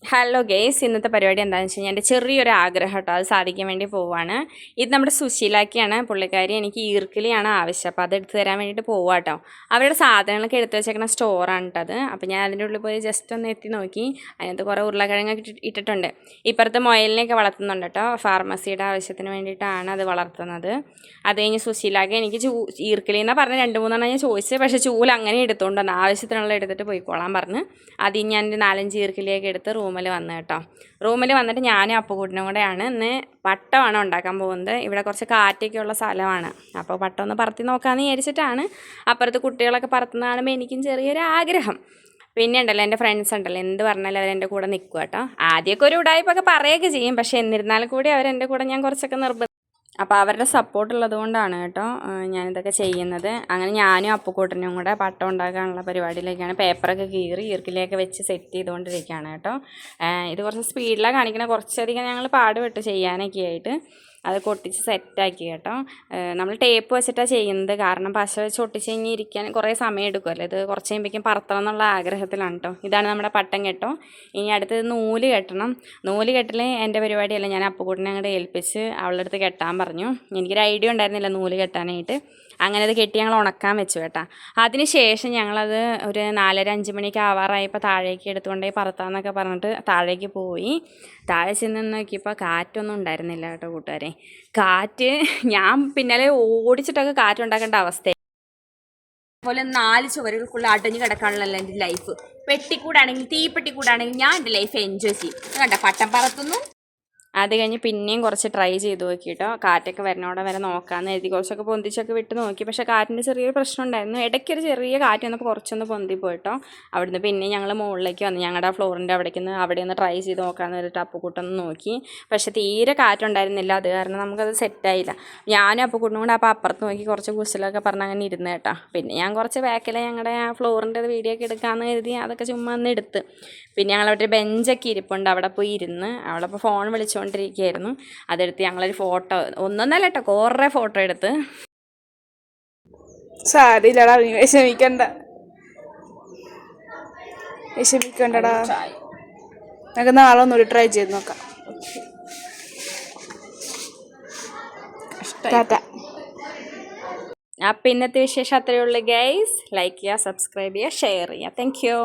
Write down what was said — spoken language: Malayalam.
ഹലോ ഗേസ്, ഇന്നത്തെ പരിപാടി എന്താണെന്ന് വെച്ച് കഴിഞ്ഞാൽ എൻ്റെ ചെറിയൊരു ആഗ്രഹം കേട്ടോ, അത് സാധിക്കാൻ വേണ്ടി പോവാണ്. ഇത് നമ്മുടെ സുശീലാക്കിയാണ്, പുള്ളിക്കാരി എനിക്ക് ഈർക്കിലിയാണ് ആവശ്യം. അപ്പോൾ അത് എടുത്ത് തരാൻ വേണ്ടിയിട്ട് പോവാം കേട്ടോ. അവരുടെ സാധനങ്ങളൊക്കെ എടുത്ത് വെച്ചേക്കുന്ന സ്റ്റോറാണ് കേട്ടത്. അപ്പോൾ ഞാൻ അതിൻ്റെ ഉള്ളിൽ പോയി ജസ്റ്റ് ഒന്ന് എത്തി നോക്കി. അതിനകത്ത് കുറേ ഉരുളക്കിഴങ്ങൊക്കെ ഇട്ടിട്ടുണ്ട്. ഇപ്പുറത്തെ മുയലിനെയൊക്കെ വളർത്തുന്നുണ്ട് കേട്ടോ. ഫാർമസിയുടെ ആവശ്യത്തിന് വേണ്ടിയിട്ടാണ് അത് വളർത്തുന്നത്. അത് കഴിഞ്ഞ് സുശീലാക്കി എനിക്ക് ഈർക്കിലി എന്നാണ് പറഞ്ഞ് 2-3 ഞാൻ ചോദിച്ചത്. പക്ഷേ ചൂല അങ്ങനെ എടുത്തുകൊണ്ട് വന്നു, ആവശ്യത്തിനുള്ള എടുത്തിട്ട് പോയിക്കോളാൻ പറഞ്ഞ്. അതിൽ ഞാൻ 4-5 ഈർക്കിലിയൊക്കെ എടുത്ത് റൂമിൽ വന്നു കേട്ടോ. റൂമിൽ വന്നിട്ട് ഞാനും അപ്പുകൂട്ടനും കൂടെയാണ് ഇന്ന് പട്ടമാണ് ഉണ്ടാക്കാൻ പോകുന്നത്. ഇവിടെ കുറച്ച് കാറ്റൊക്കെ ഉള്ള സ്ഥലമാണ്. അപ്പോൾ പട്ടം ഒന്ന് പറത്തി നോക്കാമെന്ന് വിചാരിച്ചിട്ടാണ്. അപ്പുറത്ത് കുട്ടികളൊക്കെ പറത്തുന്ന കാണുമ്പോൾ എനിക്കും ചെറിയൊരു ആഗ്രഹം. പിന്നെ ഉണ്ടല്ലോ, എൻ്റെ ഫ്രണ്ട്സ് ഉണ്ടല്ലോ, എന്ത് പറഞ്ഞാലും അവരെൻ്റെ കൂടെ നിൽക്കുക കേട്ടോ. ആദ്യമൊക്കെ ഒരു ഉടായ്പൊക്കെ പറയുകയൊക്കെ ചെയ്യും, പക്ഷേ എന്നിരുന്നാലും കൂടി അവരെൻ്റെ കൂടെ ഞാൻ കുറച്ചൊക്കെ അപ്പോൾ അവരുടെ സപ്പോർട്ട് ഉള്ളത് കൊണ്ടാണ് കേട്ടോ ഞാനിതൊക്കെ ചെയ്യുന്നത്. അങ്ങനെ ഞാനും അപ്പുകൂട്ടനും കൂടെ പട്ടം ഉണ്ടാക്കാനുള്ള പരിപാടിയിലേക്കാണ്. പേപ്പറൊക്കെ കീറി ഈർക്കിലേക്ക് വെച്ച് സെറ്റ് ചെയ്തുകൊണ്ടിരിക്കുകയാണ് കേട്ടോ. ഇത് കുറച്ച് സ്പീഡിലാണ് കാണിക്കുന്നത്. കുറച്ചധികം ഞങ്ങൾ പാടുപെട്ട് ചെയ്യാനൊക്കെ ആയിട്ട് അത് കൊട്ടിച്ച് സെറ്റാക്കി കേട്ടോ. നമ്മൾ ടേപ്പ് വെച്ചിട്ടാണ് ചെയ്യുന്നത്, കാരണം പശ വെച്ച് ഒട്ടിച്ച് കഴിഞ്ഞ് ഇരിക്കാൻ കുറേ സമയം എടുക്കുമല്ലോ. ഇത് കുറച്ച് കഴിയുമ്പോഴേക്കും പറത്തണം എന്നുള്ള ആഗ്രഹത്തിലാണ് കേട്ടോ. ഇതാണ് നമ്മുടെ പട്ടം കേട്ടോ. ഇനി അടുത്തത് നൂല് കെട്ടണം. നൂല് കെട്ടൽ എൻ്റെ പരിപാടിയല്ല, ഞാൻ അപ്പുകൂട്ടിനെ അങ്ങോട്ട് ഏൽപ്പിച്ച് അവളുടെ അടുത്ത് കെട്ടാൻ പറഞ്ഞു. എനിക്കൊരു ഐഡിയ ഉണ്ടായിരുന്നില്ല നൂല് കെട്ടാനായിട്ട്. അങ്ങനെ അത് കെട്ടി ഞങ്ങൾ ഉണക്കാൻ വെച്ചു കേട്ടോ. അതിന് ശേഷം ഞങ്ങളത് ഒരു 4-5 മണിക്ക് ആവാറായപ്പോൾ താഴേക്ക് എടുത്തുകൊണ്ടേ പറത്താന്നൊക്കെ പറഞ്ഞിട്ട് താഴേക്ക് പോയി. താഴെ ചെന്ന് നോക്കിയപ്പോൾ കാറ്റൊന്നും ഉണ്ടായിരുന്നില്ല കേട്ടോ കൂട്ടുകാരെ. കാറ്റ് ഞാൻ പിന്നാലെ ഓടിച്ചിട്ടൊക്കെ കാറ്റുണ്ടാക്കേണ്ട അവസ്ഥ. അതുപോലെ 4 ചുവരുകൾക്കുള്ള അടഞ്ഞു കിടക്കാനുള്ളല്ലോ എൻ്റെ ലൈഫ്. പെട്ടിക്കൂടാണെങ്കിൽ, തീപ്പെട്ടിക്കൂടാണെങ്കിൽ ഞാൻ എൻ്റെ ലൈഫ് എൻജോയ് ചെയ്യും. കണ്ട പട്ടം പറത്തുന്നു. അത് കഴിഞ്ഞ് പിന്നെയും കുറച്ച് ട്രൈ ചെയ്ത് നോക്കി കേട്ടോ. കാറ്റൊക്കെ വരണോടെ വരെ നോക്കാമെന്ന് എഴുതി കുറച്ചൊക്കെ പൊന്തിച്ചൊക്കെ വിട്ട് നോക്കി. പക്ഷേ കാറ്റിൻ്റെ ചെറിയൊരു പ്രശ്നം ഉണ്ടായിരുന്നു. ഇടയ്ക്കൊരു ചെറിയ കാറ്റ് വന്നപ്പോൾ കുറച്ചൊന്ന് പൊന്തി പോയിട്ടോ. അവിടുന്ന് പിന്നെ ഞങ്ങൾ മുകളിലേക്ക് വന്നു. ഞങ്ങളുടെ ഫ്ലോറിൻ്റെ അവിടെ ഒന്ന് ട്രൈ ചെയ്ത് നോക്കാമെന്ന് പറഞ്ഞിട്ട് അപ്പുകൂട്ടൊന്ന് നോക്കി. പക്ഷേ തീരെ കാറ്റുണ്ടായിരുന്നില്ല. അത് കാരണം നമുക്കത് സെറ്റായില്ല. ഞാനും അപ്പുകൂട്ടനും കൂടെ അപ്പോൾ അപ്പുറത്ത് നോക്കി കുറച്ച് കുശലൊക്കെ പറഞ്ഞ് അങ്ങനെ ഇരുന്ന് കേട്ടോ. പിന്നെ ഞാൻ കുറച്ച് ബാക്കിലെ ഞങ്ങളുടെ ഫ്ലോറിൻ്റെ വീഡിയോ ഒക്കെ എടുക്കാമെന്ന് കരുതി അതൊക്കെ ചുമ്മാ ഒന്ന് എടുത്ത്. പിന്നെ ഞങ്ങളവിടെ ഒരു ബെഞ്ചൊക്കെ ഇരിപ്പുണ്ട്, അവിടെ പോയി ഇരുന്ന് അവളപ്പോൾ ഫോൺ വിളിച്ചുകൊണ്ടിരിക്കുകയായിരുന്നു. അതെടുത്ത് ഞങ്ങളൊരു ഫോട്ടോ, ഒന്നൊന്നല്ല കേട്ടോ, കുറേ ഫോട്ടോ എടുത്ത്. സാരില്ലടാ, നീ വിഷമിക്കണ്ടടാ. നമുക്ക് നാളെ ഒന്നുകൂടി ട്രൈ ചെയ്ത് നോക്കാം. അപ്പം ഇന്നത്തെ വിശേഷം അത്രയേ ഉള്ളൂ ഗൈസ്. ലൈക്ക് ചെയ്യുക, സബ്സ്ക്രൈബ് ചെയ്യുക, ഷെയർ ചെയ്യുക. Thank you.